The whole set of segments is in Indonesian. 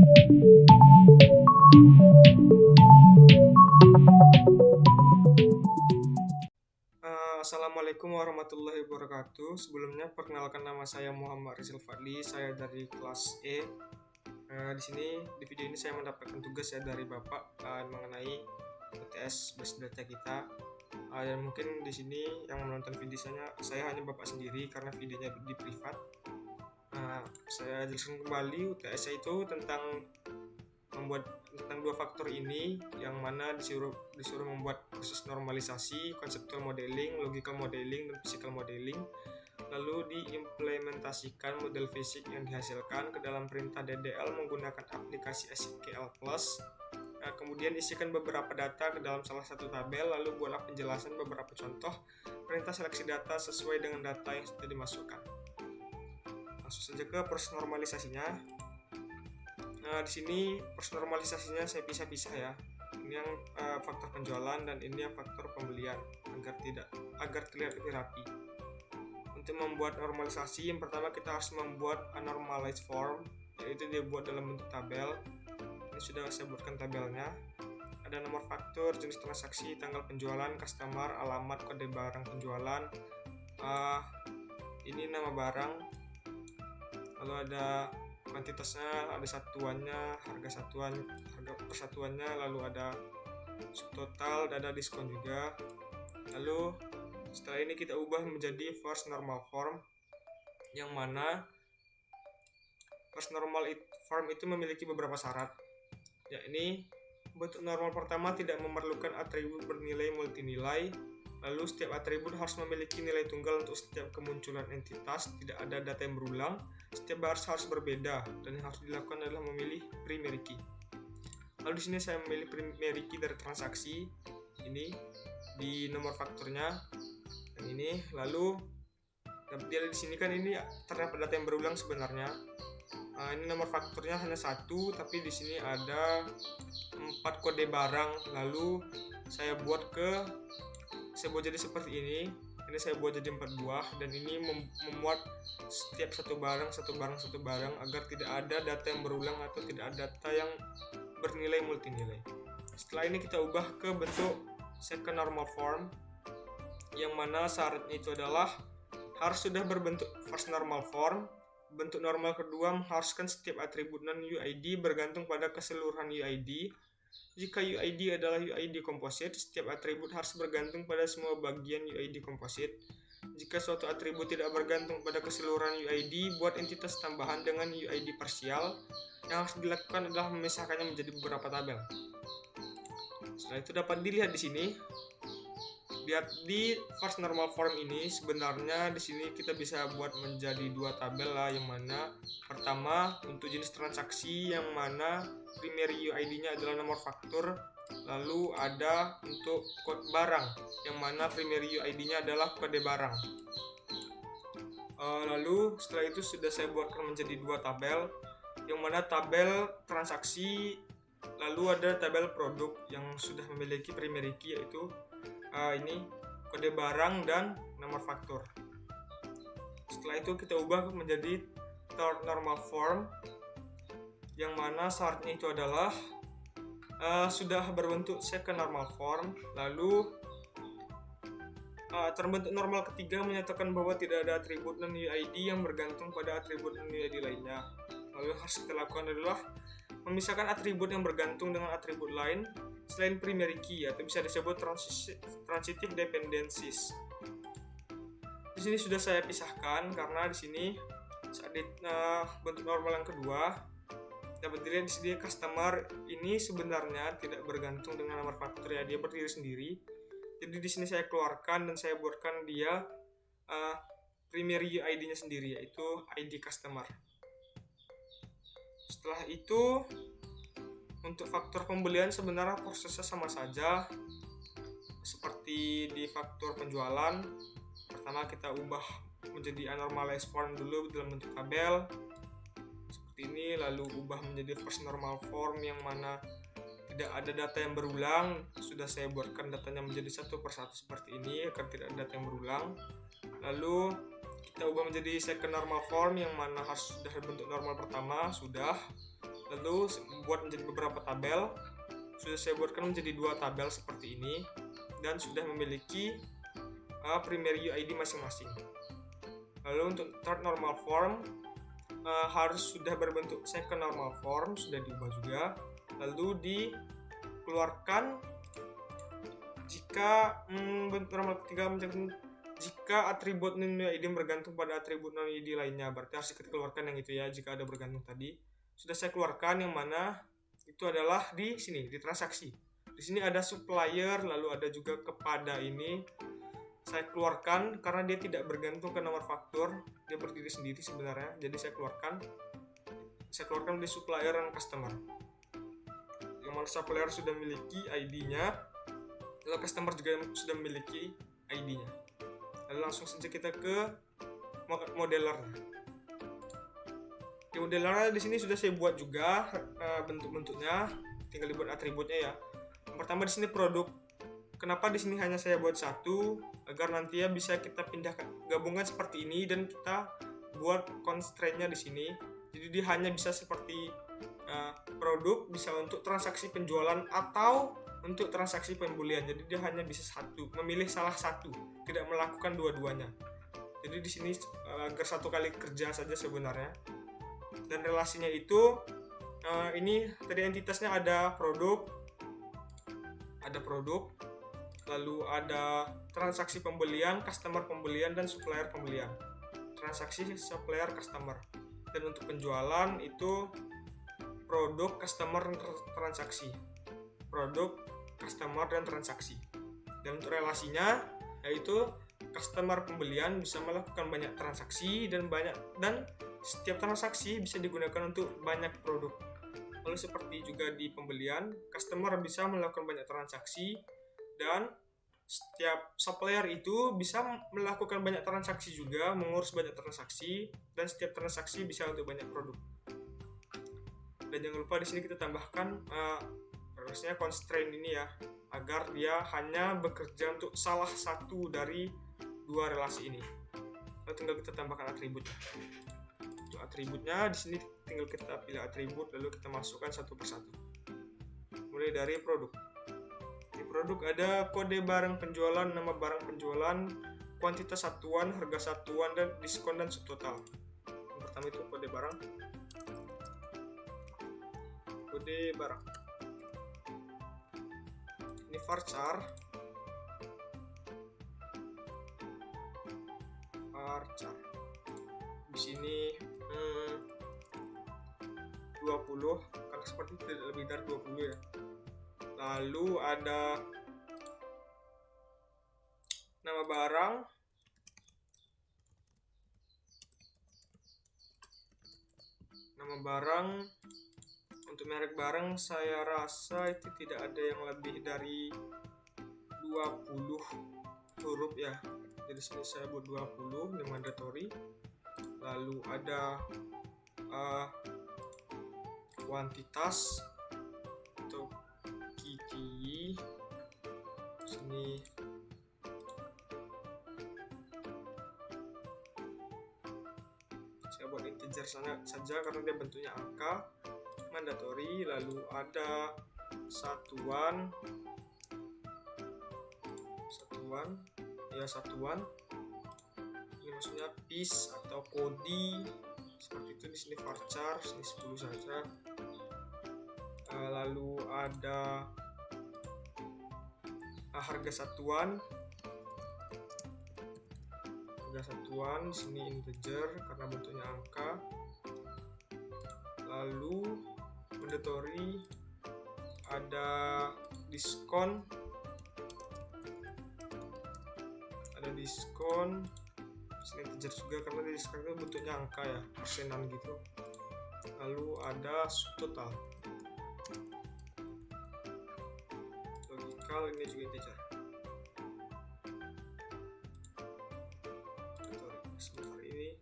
Assalamualaikum warahmatullahi wabarakatuh. Sebelumnya perkenalkan, nama saya Muhammad Rizal Fadli. Saya dari kelas E. Di sini di video ini saya mendapatkan tugas dari Bapak mengenai UTS basis data kita. Dan mungkin di sini yang menonton video saya hanya Bapak sendiri karena videonya di privat. Saya jelaskan kembali, UTS itu tentang dua faktor ini, yang mana disuruh membuat proses normalisasi, conceptual modeling, logical modeling, dan physical modeling, lalu diimplementasikan model fisik yang dihasilkan ke dalam perintah DDL menggunakan aplikasi SQL+. Kemudian isikan beberapa data ke dalam salah satu tabel, lalu buatlah penjelasan beberapa contoh perintah seleksi data sesuai dengan data yang sudah dimasukkan. Langsung saja ke proses normalisasinya. Di sini proses normalisasinya saya pisah-pisah ya. Ini yang faktor penjualan dan ini yang faktor pembelian agar terlihat lebih rapi. Untuk membuat normalisasi, yang pertama kita harus membuat a normalized form, yaitu dibuat dalam bentuk tabel. Ini sudah saya buatkan tabelnya. Ada nomor faktur, jenis transaksi, tanggal penjualan, customer, alamat, kode barang penjualan. Ini nama barang. Lalu ada kuantitasnya, ada satuannya, harga persatuannya, lalu ada subtotal, ada diskon juga. Lalu setelah ini kita ubah menjadi first normal form, yang mana first normal form itu memiliki beberapa syarat. Yakni bentuk normal pertama tidak memerlukan atribut bernilai multinilai. Lalu setiap atribut harus memiliki nilai tunggal untuk setiap kemunculan entitas, tidak ada data yang berulang, setiap baris harus berbeda, dan yang harus dilakukan adalah memilih primary key. Lalu di sini saya memilih primary key dari transaksi ini di nomor fakturnya yang ini. Lalu di sini kan ini terdapat data yang berulang sebenarnya. Ini nomor fakturnya hanya satu, tapi di sini ada 4 kode barang. Lalu saya buat jadi seperti ini. Ini saya buat jadi 4 buah, dan ini memuat setiap satu barang agar tidak ada data yang berulang atau tidak ada data yang bernilai multinilai. Setelah ini kita ubah ke bentuk second normal form, yang mana syaratnya itu adalah harus sudah berbentuk first normal form. Bentuk normal kedua mengharuskan setiap atribut non-UID bergantung pada keseluruhan UID. Jika UID adalah UID komposit, setiap atribut harus bergantung pada semua bagian UID komposit. Jika suatu atribut tidak bergantung pada keseluruhan UID, buat entitas tambahan dengan UID parsial. Yang harus dilakukan adalah memisahkannya menjadi beberapa tabel. Setelah itu dapat dilihat di sini. Lihat di first normal form ini, sebenarnya di sini kita bisa buat menjadi 2 tabel lah, yang mana pertama untuk jenis transaksi, yang mana primary UID-nya adalah nomor faktur. Lalu ada untuk kode barang, yang mana primary UID-nya adalah kode barang. Lalu setelah itu sudah saya buatkan menjadi 2 tabel, yang mana tabel transaksi, lalu ada tabel produk yang sudah memiliki primary key, yaitu ini kode barang dan nomor faktur. Setelah itu kita ubah menjadi third normal form, yang mana syaratnya itu adalah sudah berbentuk second normal form. Lalu terbentuk normal ketiga menyatakan bahwa tidak ada atribut non-UID yang bergantung pada atribut non-UID lainnya. Lalu yang harus kita lakukan adalah memisahkan atribut yang bergantung dengan atribut lain selain primary key, atau bisa disebut transitive dependencies. Di sini sudah saya pisahkan karena di sini saat bentuk normal yang kedua dapat dilihat di sini customer ini sebenarnya tidak bergantung dengan nomor faktur ya, dia berdiri sendiri. Jadi di sini saya keluarkan dan saya buatkan dia primary UID-nya sendiri, yaitu ID customer. Setelah itu untuk faktor pembelian sebenarnya prosesnya sama saja seperti di faktor penjualan. Pertama kita ubah menjadi anormalized form dulu dalam bentuk tabel seperti ini, lalu ubah menjadi first normal form yang mana tidak ada data yang berulang. Sudah saya buatkan datanya menjadi satu persatu seperti ini agar tidak ada data yang berulang. Lalu kita ubah menjadi second normal form, yang mana harus sudah bentuk normal pertama sudah. lalu buat menjadi beberapa tabel. Sudah saya buatkan menjadi 2 tabel seperti ini dan sudah memiliki primary UID masing-masing. Lalu untuk third normal form harus sudah berbentuk second normal form, sudah diubah juga, lalu dikeluarkan jika bentuk normal ketiga jika atribut non-UID bergantung pada atribut non-UID lainnya, berarti harus kita keluarkan yang itu ya, jika ada bergantung tadi. Sudah saya keluarkan yang mana itu adalah di sini, di transaksi. Di sini ada supplier, lalu ada juga kepada ini. Saya keluarkan karena dia tidak bergantung ke nomor faktur, dia berdiri sendiri sebenarnya. Jadi saya keluarkan di supplier dan customer. Yang mana supplier sudah memiliki ID-nya, lalu customer juga sudah memiliki ID-nya. Lalu langsung saja kita ke modelernya. Di modelernya di sini sudah saya buat juga bentuk-bentuknya, tinggal dibuat atributnya ya. Yang pertama di sini produk. Kenapa di sini hanya saya buat satu? Agar nanti ya bisa kita pindahkan, gabungkan seperti ini dan kita buat constraint-nya di sini. Jadi dia hanya bisa seperti produk, bisa untuk transaksi penjualan atau untuk transaksi pembelian. Jadi dia hanya bisa satu, memilih salah satu, tidak melakukan dua-duanya. Jadi di sini agar satu kali kerja saja sebenarnya. Dan relasinya itu ini tadi entitasnya ada produk, lalu ada transaksi pembelian, customer pembelian, dan supplier pembelian. Transaksi, supplier, customer. Dan untuk penjualan itu produk, customer, transaksi. Produk, customer, dan transaksi. Dan untuk relasinya yaitu customer pembelian bisa melakukan banyak transaksi dan setiap transaksi bisa digunakan untuk banyak produk. Lalu seperti juga di pembelian, customer bisa melakukan banyak transaksi dan setiap supplier itu bisa melakukan banyak transaksi juga, mengurus banyak transaksi, dan setiap transaksi bisa untuk banyak produk. Dan jangan lupa di sini kita tambahkan harusnya constraint ini ya, agar dia hanya bekerja untuk salah satu dari 2 relasi ini. Lalu tinggal kita tambahkan atributnya. Untuk atributnya di sini tinggal kita pilih atribut, lalu kita masukkan satu persatu. Mulai dari produk. Di produk ada kode barang penjualan, nama barang penjualan, kuantitas satuan, harga satuan, dan diskon dan subtotal. Yang pertama itu kode barang. Kode barang. Ini varchar. Di sini 20, karena seperti tidak lebih dari 20 ya. Lalu ada nama barang, untuk merek barang saya rasa itu tidak ada yang lebih dari 20 huruf ya. Jadi sini saya buat 20, ini mandatory. Lalu ada kuantitas atau kiki. Sini saya buat integer saja karena dia bentuknya angka, mandatory. Lalu ada satuan, ini maksudnya piece atau kodi seperti itu. Di sini varchar, sini 10 saja. Lalu ada harga satuan, di sini integer karena bentuknya angka. Lalu mandatory ada diskon, sini integer juga karena diskon itu bentuknya angka ya, persenan gitu. Lalu ada subtotal, logikal, ini juga integer. Sebentar, ini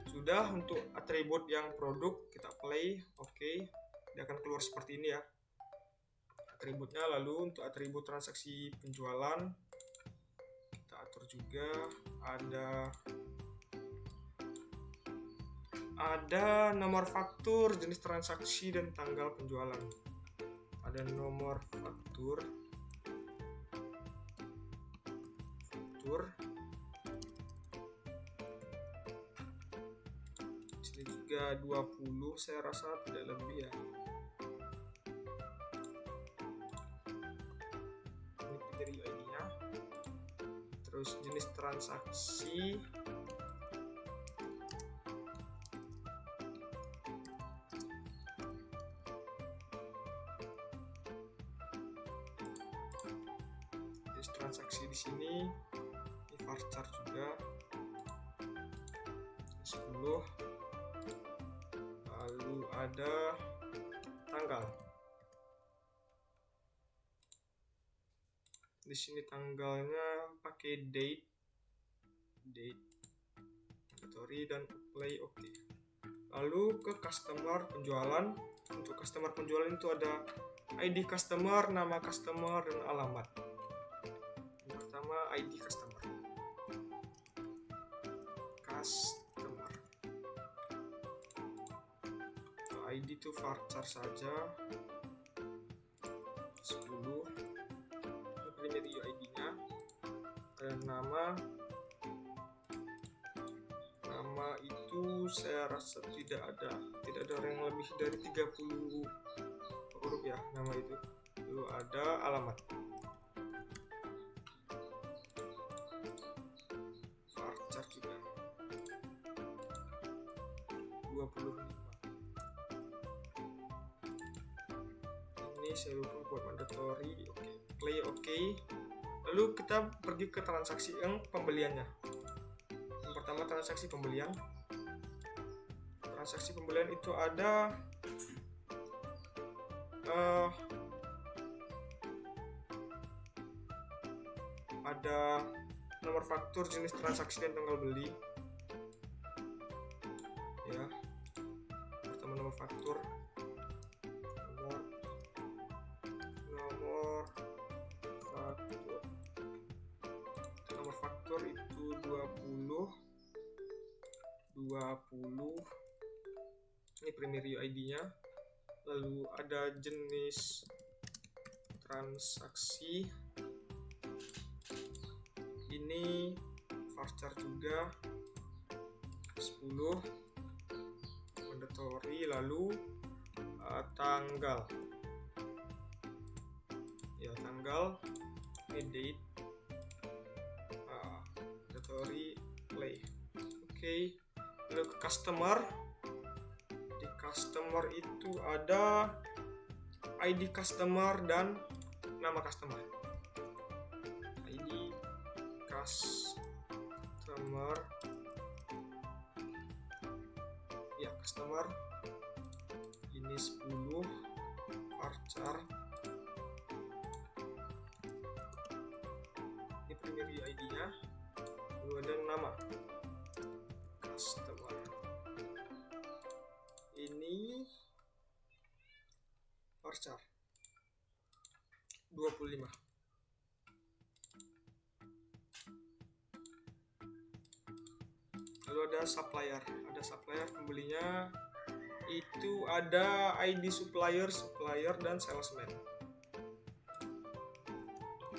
sudah. Untuk atribut yang produk kita play, oke. Dia akan keluar seperti ini ya atributnya. Lalu untuk atribut transaksi penjualan juga ada nomor faktur, jenis transaksi, dan tanggal penjualan. Ada nomor faktur, sini juga 20, saya rasa tidak lebih ya. Ini penyeri ID-nya. Terus jenis transaksi, di sini. Ini varchar juga 10. Lalu ada tanggal. Di sini tanggalnya pakai date, inventory, dan play OK. Lalu ke customer penjualan. Untuk customer penjualan itu ada ID customer, nama customer, dan alamat. ID customer. ID itu varchar saja 10. Primary ID-nya. Dan nama itu saya rasa tidak ada yang lebih dari 30 huruf ya nama itu. Lalu ada alamat. Juga 25. Ini saya lupa buat mandatory. Oke, play OK. Lalu kita pergi ke transaksi yang pembeliannya. Yang pertama transaksi pembelian. Transaksi pembelian itu ada nomor faktur, jenis transaksi, dan tanggal beli. Ya, pertama nomor faktur, nomor faktur itu 20. Ini primary ID-nya. Lalu ada jenis transaksi. Ini varchar juga 10. Mandatory. Lalu tanggal ya, tanggal. Ini date, mandatory, play OK. Lalu ke customer. Di customer itu ada ID customer dan nama customer. Customer ya, customer ini 10 varchar. Ini primary ID-nya. Lalu ada nama customer. Ini varchar 25. Lalu ada supplier. Pembelinya itu ada ID supplier, dan salesman.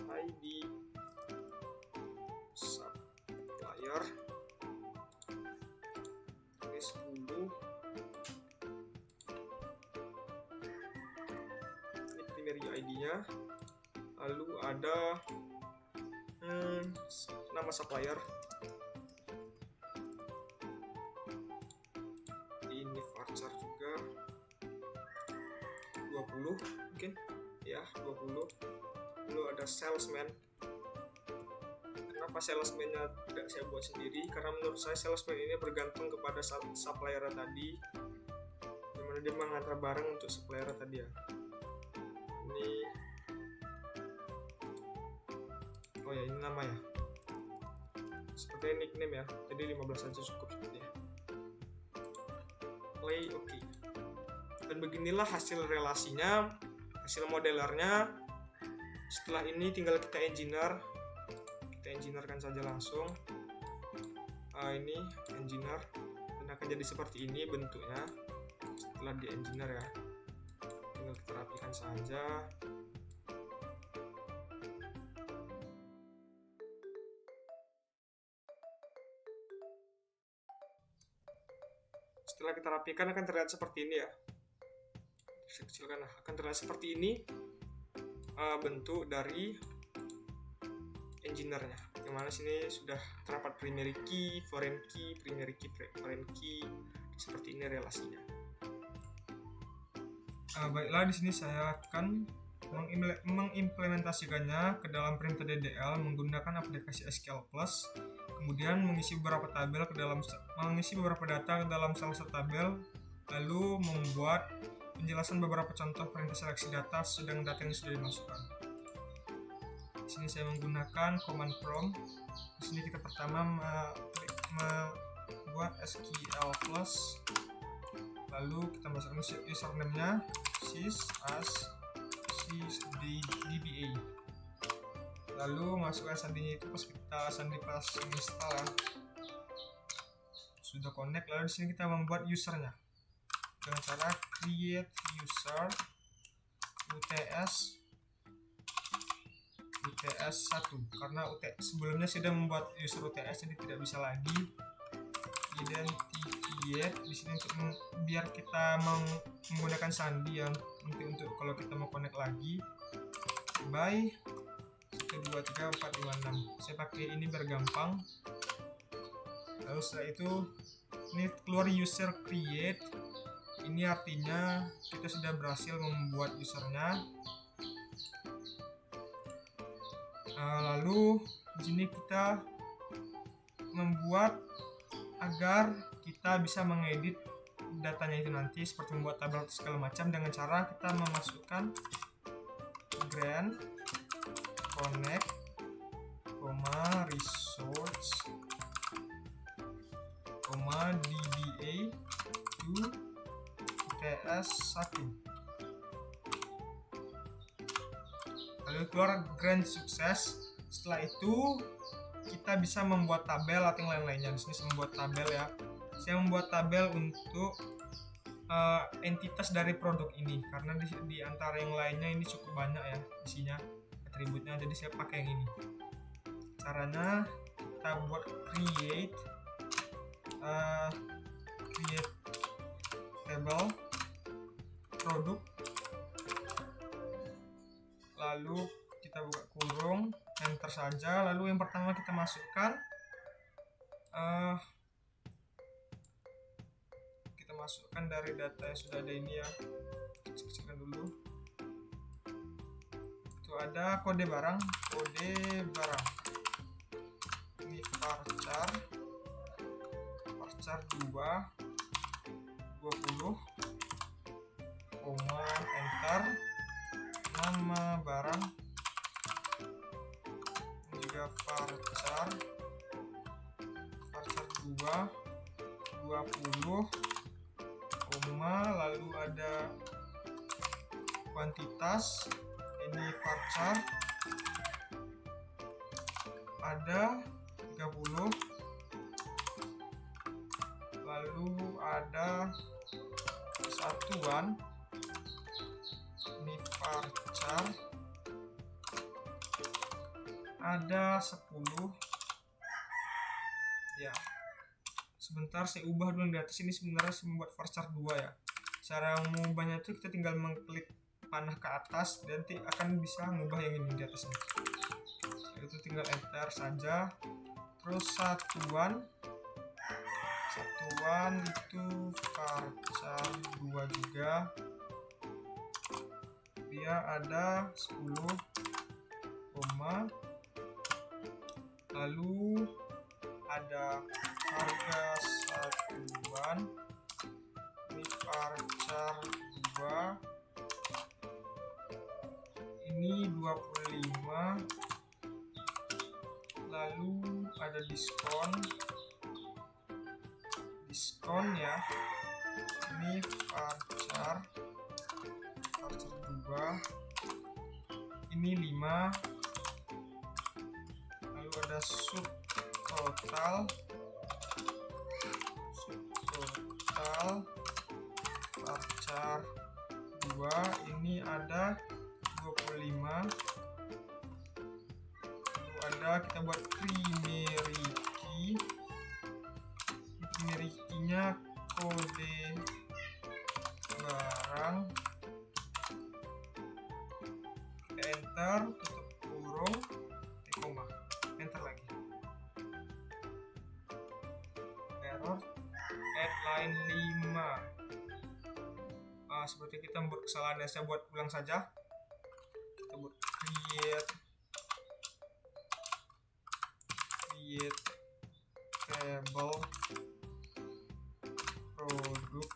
ID supplier ini 10. Ini primary ID-nya. Lalu ada nama supplier. Ini varchar juga 20 mungkin ya, 20. Lalu ada salesman. Kenapa salesman-nya tidak saya buat sendiri? Karena menurut saya salesman ini bergantung kepada supplier tadi, dimana dia mengantar barang untuk supplier tadi ya. Ini ini nama ya, seperti nickname ya, jadi 15 saja cukup sepertinya. Play OK. Dan beginilah hasil relasinya, hasil modelernya. Setelah ini tinggal kita engineerkan saja langsung. Ini engineer, dan akan jadi seperti ini bentuknya setelah di engineer ya. Tinggal kita rapikan saja. Setelah kita rapikan akan terlihat seperti ini ya. Kecilkan, akan terlihat seperti ini bentuk dari engineer-nya. Yang mana sini sudah terdapat primary key, foreign key, primary key, foreign key. Seperti ini relasinya. Baiklah, di sini saya akan mengimplementasikannya ke dalam printer DDL menggunakan aplikasi SQL Plus. Kemudian mengisi beberapa tabel mengisi beberapa data ke dalam salah satu tabel, lalu membuat penjelasan beberapa contoh perintah seleksi data sedang data yang sudah dimasukkan. Di sini saya menggunakan command prompt. Di sini kita pertama membuat SQL Plus, lalu kita masukkan username-nya sysdba. Lalu masukkan sandinya itu pas kita sandi pas install ya. Sudah connect, lalu di sini kita membuat usernya dengan cara create user UTS 1 karena sebelumnya sudah membuat user UTS jadi tidak bisa lagi identifiate di sini untuk biar kita menggunakan sandi yang nanti untuk kalau kita mau connect lagi by 1 2 3 4 5 6. Saya pakai ini biar gampang. Lalu setelah itu ini keluar user create. Ini artinya kita sudah berhasil membuat usernya. Lalu di sini kita membuat agar kita bisa mengedit datanya itu nanti seperti membuat tabel segala macam dengan cara kita memasukkan grant connect, resource, DBA to UTS 1. Lalu keluar grant sukses. Setelah itu kita bisa membuat tabel atau yang lain-lainnya. Di sini saya membuat tabel ya. Saya membuat tabel untuk entitas dari produk ini karena di antara yang lainnya ini cukup banyak ya isinya atributnya, jadi saya pakai yang ini. Caranya kita buat create table produk, lalu kita buka kurung, enter saja. Lalu yang pertama kita masukkan dari data yang sudah ada ini ya, kecilkan dulu. Itu ada kode barang ini varchar 20, enter, nama barang ini juga varchar 20, lalu ada kuantitas ini varchar ada 30, lalu ada satuan ini varchar ada 10 ya. Sebentar saya ubah dulu di atas ini, sebenarnya saya membuat varchar 2 ya. Cara mengubahnya itu kita tinggal mengklik panah ke atas dan nanti akan bisa mengubah yang ini di atasnya. Itu tinggal enter saja. Terus satuan itu varchar 2 juga, dia ada 10, lalu ada harga satuan ini varchar 2 ini 25, lalu ada diskon ya, ini varchar 2 ini 5, lalu ada subtotal total varchar 2 ini ada 25. Lalu ada kita buat primary key. Primary key-nya kode barang. Kita enter, tutup kurung, koma, enter lagi. Error, add line 5. Seperti kita membuat kesalahan, saya buat ulang saja. Kita buat create table produk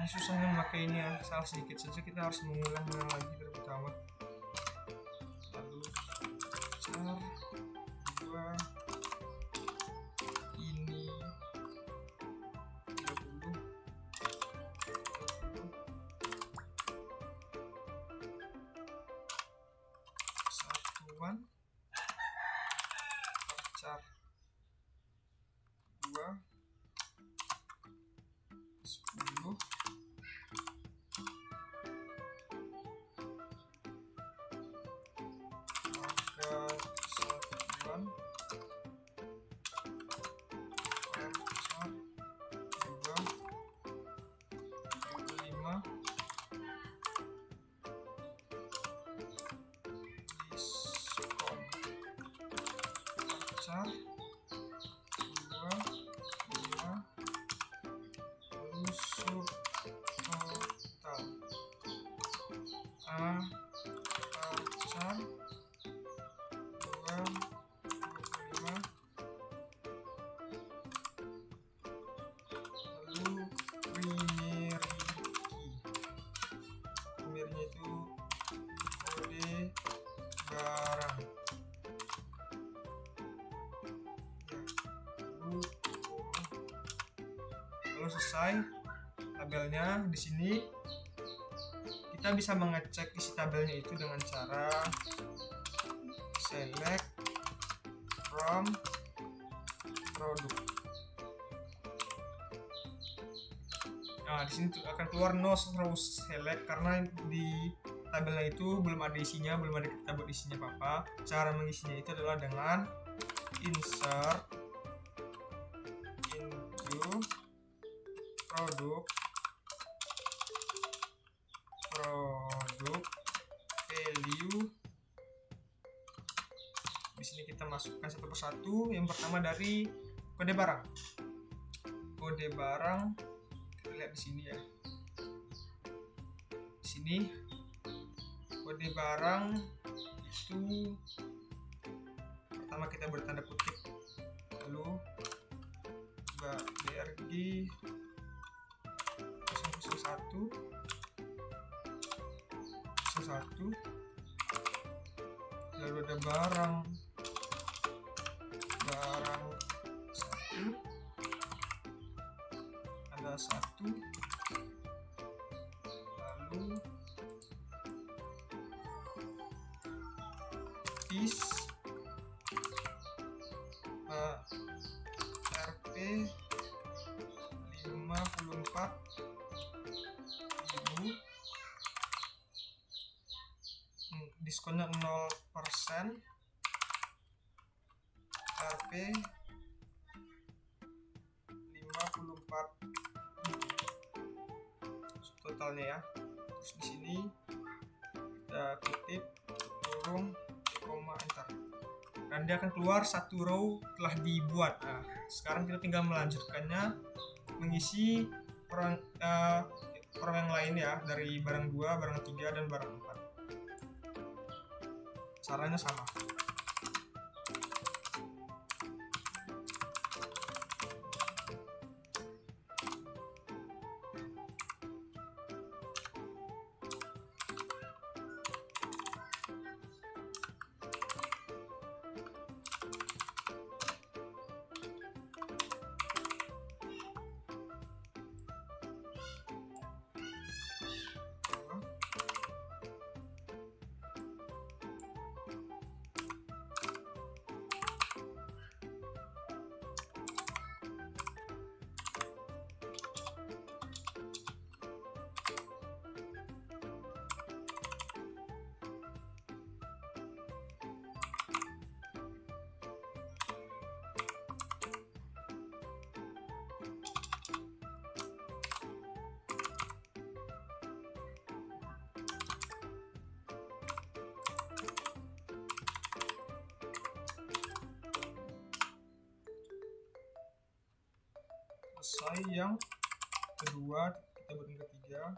susahnya memakainya, salah sedikit saja kita harus mengulang lagi dari pertama. Lalu char 2 ini 30 satuan char 2 10 varchar 2 5 lalu subtotal varchar 2 25 lalu primary key. Primernya itu kode barang. Lalu selesai tabelnya. Di sini kita bisa mengecek isi tabelnya itu dengan cara select from product. Nah, di sini akan keluar no row select karena di tabelnya itu belum ada isinya, belum ada kita buat isinya apa-apa. Cara mengisinya itu adalah dengan insert into produk value. Di sini kita masukkan satu persatu. Yang pertama dari kode barang. Kode barang kita lihat di sini ya. Di sini kode barang itu pertama kita bertanda kutip, lalu BRG 001 lalu ada barang 1 ada 1 lalu is RP 54.000, diskonnya 0%, RP 54.000 totalnya ya. Terus di sini kita kutip kurung koma enter dan dia akan keluar satu row telah dibuat. Nah, sekarang kita tinggal melanjutkannya, mengisi orang yang lain ya, dari barang 2, barang 3 dan barang 4. Caranya sama. selesai yang kedua, kita buat yang ketiga.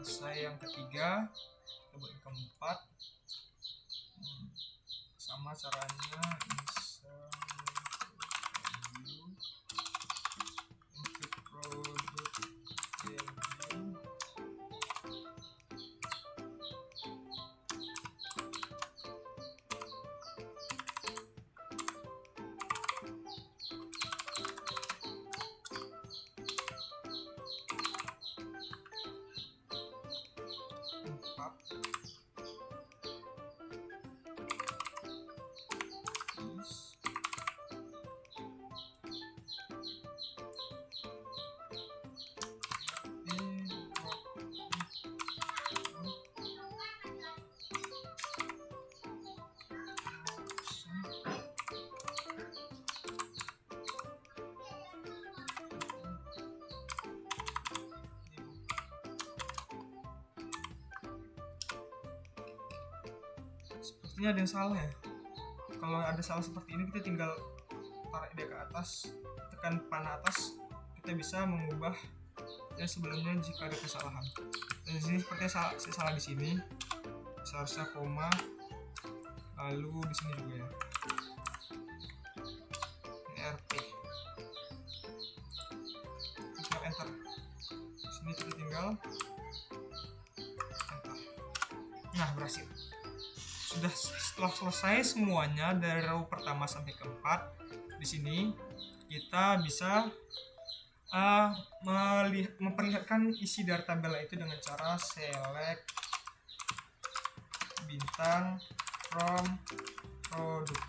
Selesai yang ketiga, kita buat yang keempat. Sama caranya, input produk value. Sepertinya ada yang salah ya. Kalau ada salah seperti ini, kita tinggal tarik dia ke atas, tekan panah atas, kita bisa mengubah yang sebelumnya jika ada kesalahan. Dan di sini sepertinya saya salah di sini, seharusnya koma, lalu di sini juga ya, RP. Kita enter. Di sini kita tinggal enter. Nah, berhasil. Setelah selesai semuanya dari row pertama sampai keempat, di sini kita bisa memperlihatkan isi dari tabel itu dengan cara select bintang from produk,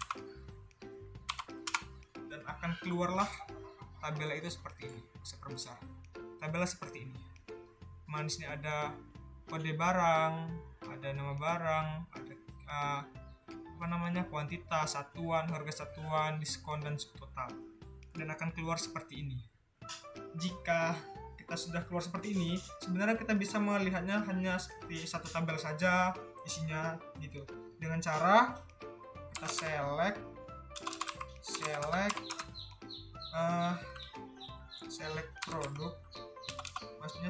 dan akan keluarlah tabel itu seperti ini. Saya perbesar. Tabelnya seperti ini. Di sini ada kode barang, ada nama barang, ada kuantitas, satuan, harga satuan, diskon, dan subtotal, dan akan keluar seperti ini. Jika kita sudah keluar seperti ini, sebenarnya kita bisa melihatnya hanya seperti satu tabel saja isinya gitu, dengan cara kita select produk, maksudnya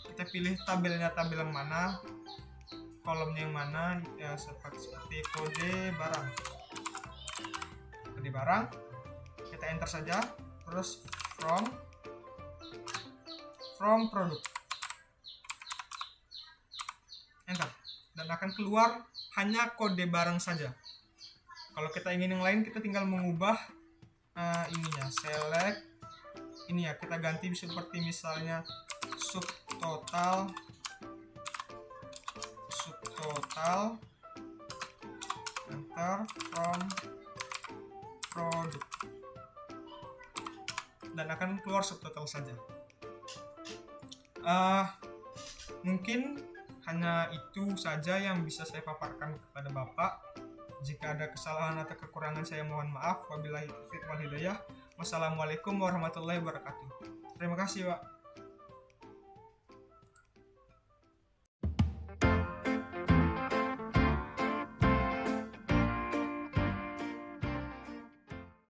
kita pilih tabelnya, tabel yang mana, kolomnya yang mana, ya seperti kode barang, kita enter saja, terus from produk, enter, dan akan keluar hanya kode barang saja. Kalau kita ingin yang lain, kita tinggal mengubah ininya, select ini ya, kita ganti seperti misalnya subtotal, enter, from produk, dan akan keluar subtotal saja. Mungkin hanya itu saja yang bisa saya paparkan kepada Bapak. Jika ada kesalahan atau kekurangan, saya mohon maaf. Wabillahi taufiq wal hidayah. Wassalamualaikum warahmatullahi wabarakatuh. Terima kasih, Pak.